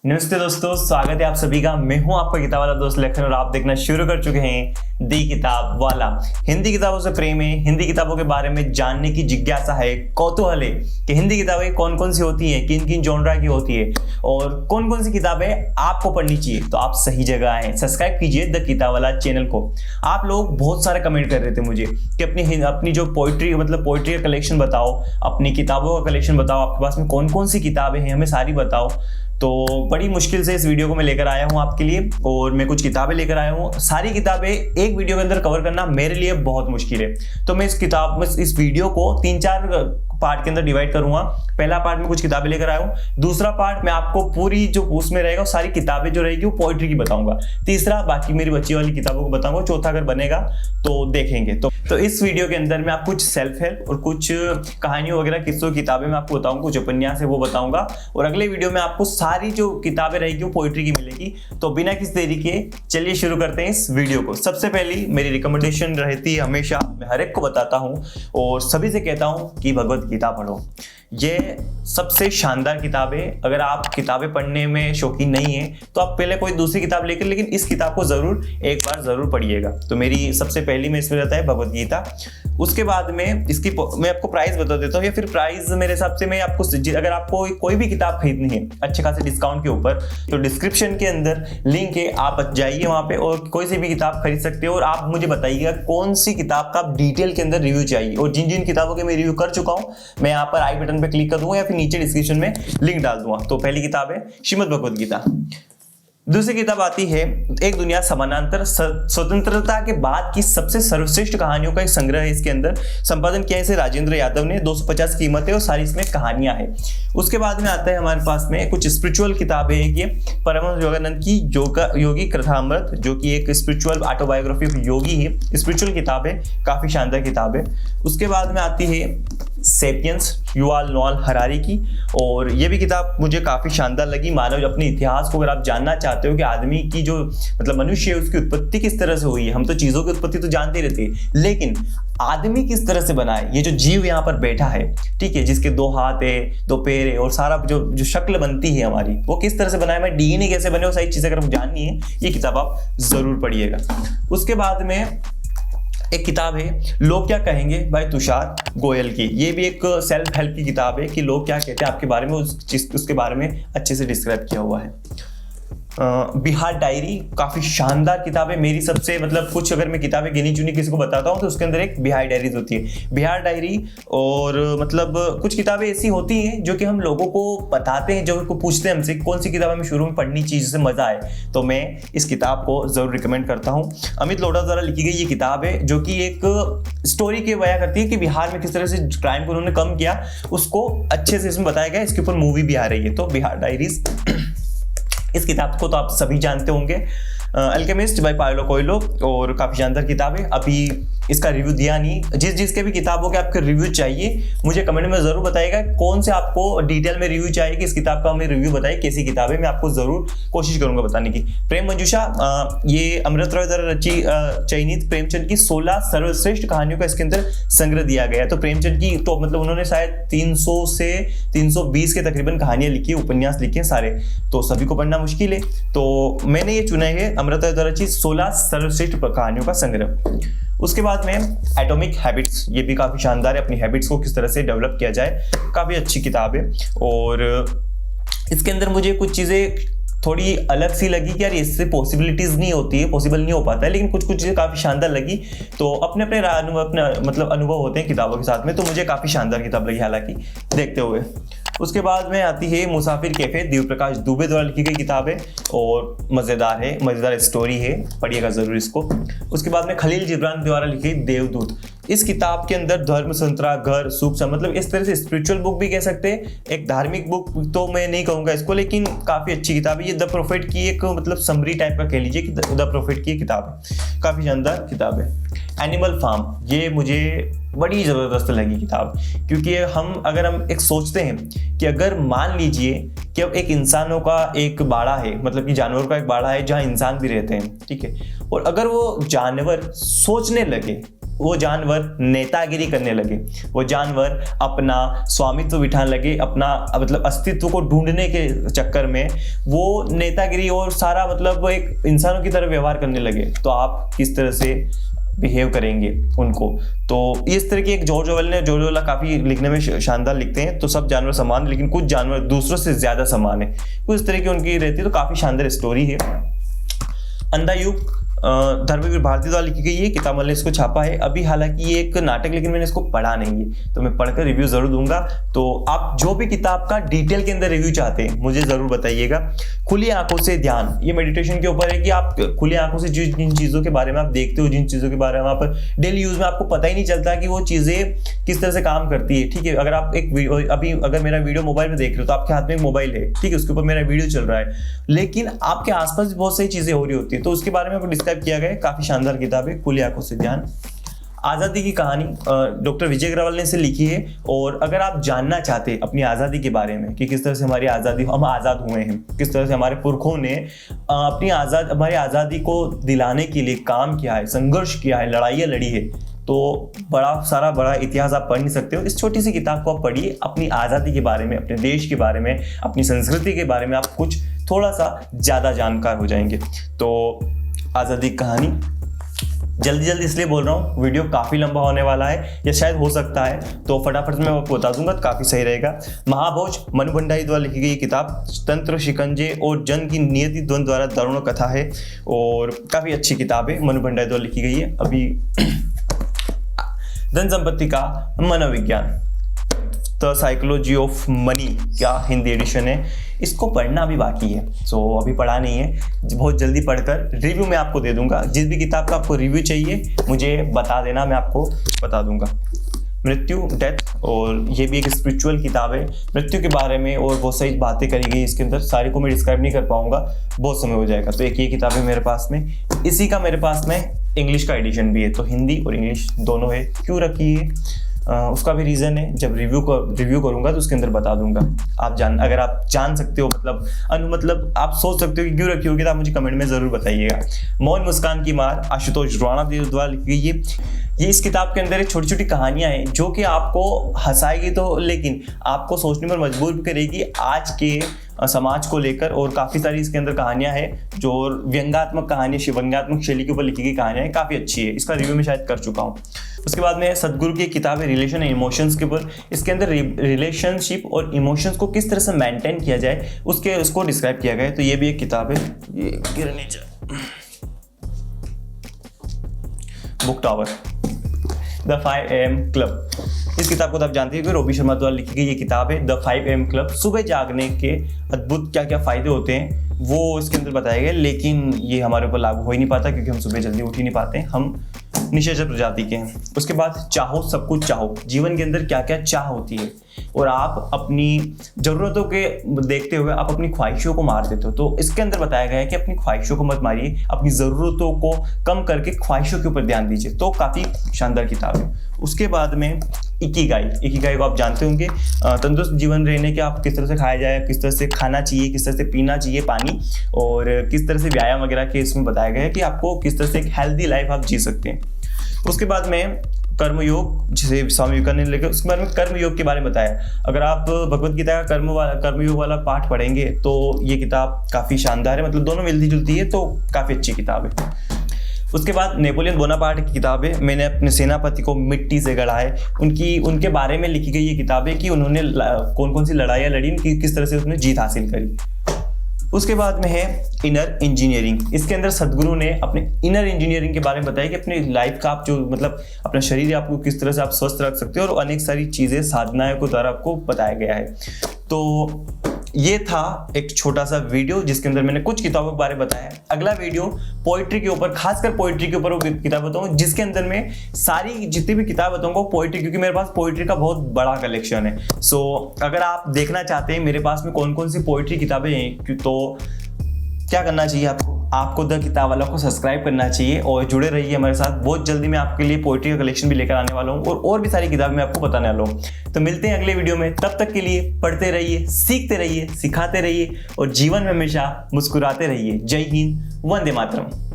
नमस्ते दोस्तों, स्वागत है आप सभी का। मैं हूं आपका किताब वाला दोस्त लखन और आप देखना शुरू कर चुके हैं दी किताब वाला। हिंदी किताबों से प्रेम है, हिंदी किताबों के बारे में जानने की जिज्ञासा है, कौतूहल है कि हिंदी किताबें कौन कौन सी होती हैं, किन किन जॉनरा की होती है और कौन कौन सी किताबें आपको पढ़नी चाहिए, तो आप सही जगह आए। सब्सक्राइब कीजिए द किताब वाला चैनल को। आप लोग बहुत सारे कमेंट कर रहे थे मुझे कि अपनी जो पोइट्री पोइट्री का कलेक्शन बताओ, अपनी किताबों का कलेक्शन बताओ, आपके पास में कौन कौन सी किताबें हैं हमें सारी बताओ। तो बड़ी मुश्किल से इस वीडियो को मैं लेकर आया हूं आपके लिए और मैं कुछ किताबें लेकर आया हूं। सारी किताबें एक वीडियो के अंदर कवर करना मेरे लिए बहुत मुश्किल है, तो मैं इस वीडियो को 3-4 पार्ट के अंदर डिवाइड करूंगा। पहला पार्ट में कुछ किताबें लेकर आया हूं, दूसरा पार्ट में आपको पूरी जो उसमें रहेगा सारी किताबें जो रहेगी वो पोइट्री की बताऊंगा, तीसरा बाकी मेरी बच्ची वाली किताबों को बताऊंगा, चौथा अगर बनेगा तो देखेंगे। तो इस वीडियो के अंदर मैं आपको कुछ सेल्फ हेल्प और कुछ कहानियों वगैरह किस्सों किताबें मैं आपको बताऊंगा, कुछ उपन्यास है वो बताऊंगा और अगले वीडियो में आपको सारी जो किताबें रहेगी वो पोइट्री की मिलेगी। तो बिना किसी देरी के चलिए शुरू करते हैं इस वीडियो को। सबसे पहली मेरी रिकमेंडेशन रहती है, हमेशा मैं हर एक को बताता हूँ और सभी से कहता हूँ कि भगवत गीता पढ़ो। ये सबसे शानदार किताब है। अगर आप किताबें पढ़ने में शौकीन नहीं है तो आप पहले कोई दूसरी किताब लेकर, लेकिन इस किताब को जरूर एक बार जरूर पढ़िएगा। तो मेरी सबसे पहली में इसमें रहता है भगवत गीता। उसके बाद में इसकी मैं आपको प्राइस बता देता हूँ, या फिर प्राइस मेरे हिसाब से मैं आपको, अगर आपको कोई भी किताब खरीदनी है अच्छे खासे डिस्काउंट के ऊपर, तो डिस्क्रिप्शन के अंदर लिंक है, आप जाइए वहाँ पे और कोई सी भी किताब खरीद सकते हो। और आप मुझे बताइएगा कौन सी किताब का आप डिटेल के अंदर रिव्यू चाहिए, और जिन जिन किताबों के मैं रिव्यू कर चुका हूँ मैं यहाँ पर आई बटन पे क्लिक कर दूंगा या फिर नीचे डिस्क्रिप्शन में लिंक डाल दूंगा। तो पहली किताब है श्रीमद् भगवत गीता। दूसरी किताब आती है एक दुनिया समानांतर। स्वतंत्रता के बाद की सबसे सर्वश्रेष्ठ कहानियों का एक संग्रह है। इसके अंदर संपादन किया है इसे राजेंद्र यादव ने, 250 कीमत है और सारी इसमें कहानियां हैं। उसके बाद में आता है हमारे पास में कुछ स्पिरिचुअल किताबें हैं कि परमहंस योगानंद की योगी कथामृत, जो कि एक स्पिरिचुअल ऑटोबायोग्राफी ऑफ योगी है, स्पिरिचुअल किताब है, काफी शानदार किताब है। उसके बाद में आती है सेपियंस युval नोआ हरारी की, और ये भी किताब मुझे काफ़ी शानदार लगी। मानव अपने इतिहास को अगर आप जानना चाहते हो कि आदमी की जो मनुष्य है उसकी उत्पत्ति किस तरह से हुई है, हम तो चीज़ों की उत्पत्ति तो जानते ही रहते हैं, लेकिन आदमी किस तरह से बना है, ये जो जीव यहाँ पर बैठा है, ठीक है, जिसके 2 हाथ है, 2 पैर है और सारा जो शक्ल बनती है हमारी, वो किस तरह से बना है, डीएनए कैसे बने, वो सारी चीज़ें अगर आपको जाननी है ये किताब आप ज़रूर पढ़िएगा। उसके बाद में एक किताब है लोग क्या कहेंगे बाय तुषार गोयल की। ये भी एक सेल्फ हेल्प की किताब है कि लोग क्या कहते हैं आपके बारे में, उसके बारे में अच्छे से डिस्क्राइब किया हुआ है। बिहार डायरी काफ़ी शानदार किताब है। मेरी सबसे कुछ अगर मैं किताबें गिनी चुनी किसी को बताता हूँ तो उसके अंदर एक बिहार डायरीज होती है, बिहार डायरी। और कुछ किताबें ऐसी होती हैं जो कि हम लोगों को बताते हैं, जो को पूछते हैं हमसे कौन सी किताब हमें शुरू में पढ़नी चाहिए जिससे मज़ा आए, तो मैं इस किताब को ज़रूर रिकमेंड करता हूँ। अमित लोढ़ा द्वारा लिखी गई ये किताब है जो कि एक स्टोरी के बयां करती है कि बिहार में किस तरह से क्राइम को उन्होंने कम किया, उसको अच्छे से इसमें बताया गया। इसके ऊपर मूवी भी आ रही है, तो बिहार डायरीज। इस किताब को तो आप सभी जानते होंगे, अल्केमिस्ट बाय पाउलो कोएल्हो, और काफ़ी शानदार किताब है। अभी इसका रिव्यू दिया नहीं। जिसके भी किताबों के आपके रिव्यू चाहिए मुझे कमेंट में ज़रूर बताइएगा कौन से आपको डिटेल में रिव्यू चाहिए कि इस किताब का हमें रिव्यू बताइए, कैसी किताब है, मैं आपको ज़रूर कोशिश करूंगा बताने की। प्रेम मंजूषा, ये अमृत रॉय द्वारा रची चयनित प्रेमचंद की 16 सर्वश्रेष्ठ कहानियों का इसके अंदर संग्रह दिया गया है। तो प्रेमचंद की तो उन्होंने शायद 300 से 320 के तकरीबन कहानियाँ लिखी, उपन्यास लिखे हैं सारे, तो सभी को पढ़ना मुश्किल है, तो मैंने ये चुना है अमृत रॉय द्वारा रची 16 सर्वश्रेष्ठ कहानियों का संग्रह। उसके बाद में एटॉमिक हैबिट्स, ये भी काफ़ी शानदार है, अपनी हैबिट्स को किस तरह से डेवलप किया जाए, काफ़ी अच्छी किताब है। और इसके अंदर मुझे कुछ चीज़ें थोड़ी अलग सी लगी कि यार इससे पॉसिबिलिटीज़ नहीं होती है, पॉसिबल नहीं हो पाता है, लेकिन कुछ चीज़ें काफ़ी शानदार लगी। तो अपने अनुभव होते हैं किताबों के साथ में, तो मुझे काफ़ी शानदार किताब लगी हालांकि देखते हुए। उसके बाद में आती है मुसाफिर कैफे, दिव्य प्रकाश दुबे द्वारा लिखी गई किताब है और मज़ेदार है, मज़ेदार स्टोरी है, पढ़िएगा ज़रूर इसको। उसके बाद में खलील जिब्रान द्वारा लिखी गई देवदूत। इस किताब के अंदर धर्म संतरा घर सुख इस तरह से स्पिरिचुअल बुक भी कह सकते हैं, एक धार्मिक बुक तो मैं नहीं कहूँगा इसको, लेकिन काफ़ी अच्छी किताब है। ये द प्रोफेट की एक समरी टाइप का कह लीजिए कि द प्रोफेट की किताब है, काफ़ी शानदार किताब है। एनिमल फार्म, ये मुझे बड़ी ज़बरदस्त लगी किताब, क्योंकि अगर हम एक सोचते हैं कि अगर मान लीजिए कि अब एक इंसानों का एक बाड़ा है, कि जानवरों का एक बाड़ा है जहाँ इंसान भी रहते हैं, ठीक है, और अगर वो जानवर सोचने लगे वो जानवर नेतागिरी करने लगे, वो जानवर अपना स्वामित्व बिठाने लगे, अपना मतलब अस्तित्व को ढूंढने के चक्कर में वो नेतागिरी और सारा मतलब एक इंसानों की तरह व्यवहार करने लगे। तो आप किस तरह से बिहेव करेंगे उनको। तो इस तरह की एक जॉर्ज ऑरवेल ने, जॉर्ज ऑरवेल काफ़ी लिखने में शानदार लिखते हैं। तो सब जानवर समान, लेकिन कुछ जानवर दूसरों से ज़्यादा समान है, कुछ तरह की उनकी रहती है। तो काफ़ी शानदार स्टोरी है। अंधा युग धर्मवीर भारती द्वारा लिखी गई है, किताब वाले इसको छापा है अभी। हालांकि ये एक नाटक, लेकिन मैंने इसको पढ़ा नहीं है, तो मैं पढ़कर रिव्यू जरूर दूंगा। तो आप जो भी किताब का डिटेल के अंदर रिव्यू चाहते हैं मुझे जरूर बताइएगा। खुली आंखों से ध्यान, ये मेडिटेशन के ऊपर है कि आप खुली आंखों से जिन चीज़ों के बारे में आप देखते हो, जिन चीज़ों के बारे में आप डेली यूज में आपको पता ही नहीं चलता कि वो चीज़ें किस तरह से काम करती है। ठीक है, अगर आप अभी अगर मेरा वीडियो मोबाइल में देख रहे हो तो आपके हाथ में एक मोबाइल है, ठीक है, उसके ऊपर मेरा वीडियो चल रहा है, लेकिन आपके आसपास भी बहुत सारी चीज़ें हो रही होती है। तो उसके बारे में आपको डिस्क्राइब किया गया है। काफ़ी शानदार किताब है, खुली आंखों से ध्यान। आज़ादी की कहानी डॉक्टर विजय अग्रवाल ने इसे लिखी है। और अगर आप जानना चाहते हैं अपनी आज़ादी के बारे में कि किस तरह से हमारी आज़ादी, हम आज़ाद हुए हैं, किस तरह से हमारे पुरखों ने अपनी हमारी आज़ादी को दिलाने के लिए काम किया है, संघर्ष किया है, लड़ाइयाँ लड़ी है, तो बड़ा इतिहास आप पढ़ नहीं सकते हो। इस छोटी सी किताब को आप पढ़िए, अपनी आज़ादी के बारे में, अपने देश के बारे में, अपनी संस्कृति के बारे में आप कुछ थोड़ा सा ज़्यादा जानकार हो जाएंगे। तो आज़ादी की कहानी जल्दी इसलिए बोल रहा हूँ, वीडियो काफ़ी लंबा होने वाला है या शायद हो सकता है, तो फटाफट मैं आपको बता दूंगा तो काफ़ी सही रहेगा। महाभोज मनु भंडारी द्वारा लिखी गई किताब, तंत्र, शिकंजे और जन की नियति द्वंद्व द्वारा दारुण कथा है और काफ़ी अच्छी किताब है, मनु भंडारी द्वारा लिखी गई है। अभी धन संपत्ति का मनोविज्ञान, द साइकोलॉजी ऑफ मनी का हिंदी एडिशन है, इसको पढ़ना भी बाकी है। सो अभी पढ़ा नहीं है, बहुत जल्दी पढ़कर रिव्यू मैं आपको दे दूंगा। जिस भी किताब का आपको रिव्यू चाहिए मुझे बता देना, मैं आपको बता दूंगा। मृत्यु, डेथ, और ये भी एक स्पिरिचुअल किताब है, मृत्यु के बारे में और बहुत सारी बातें करी गई इसके अंदर, सारी को मैं डिस्क्राइब नहीं कर पाऊंगा, बहुत समय हो जाएगा। तो एक ये किताब है मेरे पास में, इसी का मेरे पास में इंग्लिश का एडिशन भी है, तो हिंदी और इंग्लिश दोनों है। क्यों रखी है उसका भी रीज़न है, जब रिव्यू करूंगा तो उसके अंदर बता दूंगा। अगर आप जान सकते हो, मतलब आप सोच सकते हो कि क्यों रखी होगी, तो आप मुझे कमेंट में ज़रूर बताइएगा। मौन मुस्कान की मार, आशुतोष राणा द्वारा लिखी गई है। ये इस किताब के अंदर एक छोटी छोटी कहानियां हैं जो कि आपको हंसाएगी तो, लेकिन आपको सोचने पर मजबूर भी करेगी आज के समाज को लेकर। और काफ़ी सारी इसके अंदर कहानियां हैं जो व्यंग्यात्मक शैली के ऊपर लिखी गई कहानियां हैं, काफ़ी अच्छी है। इसका रिव्यू मैं शायद कर चुका हूँ। उसके बाद में सदगुरु की किताब है रिलेशन एंड इमोशंस के ऊपर, इसके अंदर रिलेशनशिप और इमोशंस को किस तरह से मेंटेन किया जाए उसको डिस्क्राइब किया गया है। तो ये भी एक किताब है, ये गिरने book tower, the 5 AM club. इस किताब को तो आप जानते हैं कि रोबी शर्मा द्वारा लिखी गई ये किताब है, द 5 AM क्लब। सुबह जागने के अद्भुत क्या क्या फ़ायदे होते हैं वो इसके अंदर बताया गया, लेकिन ये हमारे ऊपर लागू हो ही नहीं पाता क्योंकि हम सुबह जल्दी उठ ही नहीं पाते, हम निशाचर प्रजाति के हैं। उसके बाद चाहो सब कुछ चाहो, जीवन के अंदर क्या क्या चाह होती है और आप अपनी ज़रूरतों के देखते हुए आप अपनी ख्वाहिशों को मार देते हो। तो इसके अंदर बताया गया है कि अपनी ख्वाहिशों को मत मारिए, अपनी ज़रूरतों को कम करके ख्वाहिशों के ऊपर ध्यान दीजिए। तो काफ़ी शानदार किताब है। उसके बाद में इकिगाई को आप जानते होंगे, तंदुरुस्त जीवन रहने के आप किस तरह से खाया जाए, किस तरह से खाना चाहिए, किस तरह से पीना चाहिए पानी, और किस तरह से व्यायाम वगैरह के इसमें बताया गया है कि आपको किस तरह से एक हेल्दी लाइफ आप जी सकते हैं। उसके बाद में कर्मयोग, जिसे स्वामी विवेकानंद ने लिखा, उसके बारे में कर्मयोग के बारे में बताया। अगर आप भगवत गीता का कर्मयोग वाला पाठ पढ़ेंगे तो ये किताब काफ़ी शानदार है, मतलब दोनों मिलती जुलती है, तो काफ़ी अच्छी किताब है। उसके बाद नेपोलियन बोनापार्ट की किताब है, मैंने अपने सेनापति को मिट्टी से गढ़ा है। उनके बारे में लिखी गई ये किताब है कि उन्होंने कौन कौन सी लड़ाइयाँ लड़ी, किस तरह से उसने जीत हासिल करी। उसके बाद में है इनर इंजीनियरिंग। इसके अंदर सदगुरु ने अपने इनर इंजीनियरिंग के बारे में बताया कि अपनी लाइफ का आप जो मतलब अपना शरीर आपको किस तरह से आप स्वस्थ रख सकते हो, और अनेक सारी चीज़ें साधनाओं के द्वारा आपको बताया गया है। तो ये था एक छोटा सा वीडियो जिसके अंदर मैंने कुछ किताबों के बारे में बताया। अगला वीडियो पोइट्री के ऊपर, खासकर पोइट्री के ऊपर वो किताब बताऊंगा जिसके अंदर मैं सारी जितनी भी किताब बताऊंगा पोइट्री, क्योंकि मेरे पास पोइट्री का बहुत बड़ा कलेक्शन है। सो अगर आप देखना चाहते हैं मेरे पास में कौन कौन सी पोइट्री किताबें हैं, तो क्या करना चाहिए आपको द किताब वाला को सब्सक्राइब करना चाहिए और जुड़े रहिए हमारे साथ। बहुत जल्दी मैं आपके लिए पोइट्री का कलेक्शन भी लेकर आने वाला हूँ और भी सारी किताबें मैं आपको बताने वाला हूँ। तो मिलते हैं अगले वीडियो में, तब तक के लिए पढ़ते रहिए, सीखते रहिए, सिखाते रहिए और जीवन में हमेशा मुस्कुराते रहिए। जय हिंद, वंदे मातरम।